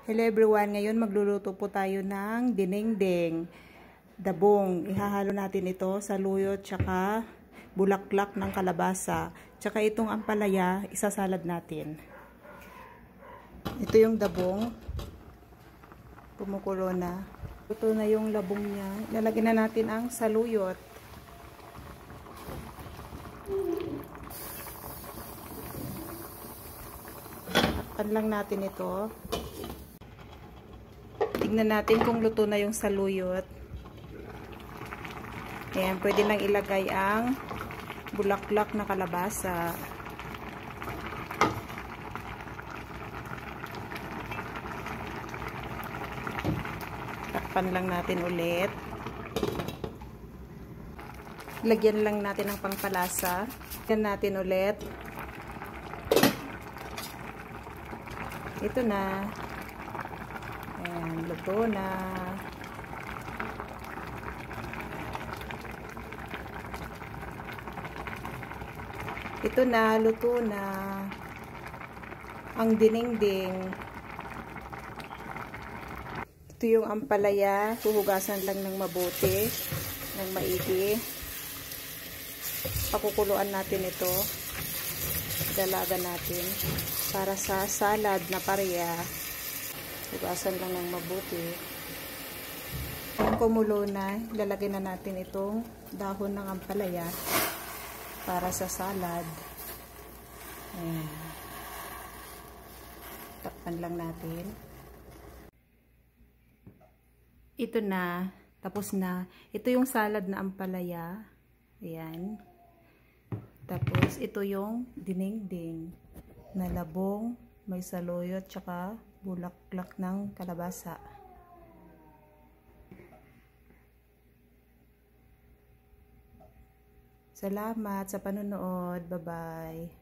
Hello everyone, ngayon magluluto po tayo ng dinengdeng, dabong. Ihahalo natin ito sa luyo tsaka bulaklak ng kalabasa. Tsaka itong ampalaya, isasalad natin. Ito yung dabong. Kumukulo na. Luto na yung labong niya. Lalagyan na natin ang saluyot. Takpan lang natin ito. Tignan natin kung luto na yung saluyot. Ayan, pwede nang ilagay ang bulaklak na kalabasa. Takpan lang natin ulit. Lagyan lang natin ng pangpalasa. Lagyan natin ulit. Ito na. Ayan, luto na. Ito na, luto na. Ang dinengdeng. Ito yung ampalaya. Huhugasan lang ng mabuti, ng maigi. Pakukuluan natin ito. Dalaga natin para sa salad na pareya. Hugasan lang ng mabuti. Kung kumulo na, lalagay na natin itong dahon ng ampalaya para sa salad. Ayan. Takpan lang natin. Ito na. Tapos na. Ito yung salad na ampalaya. Ayan. Tapos ito yung dinengdeng na labong, may saluyot, tsaka bulaklak ng kalabasa. Salamat sa panonood. Bye-bye.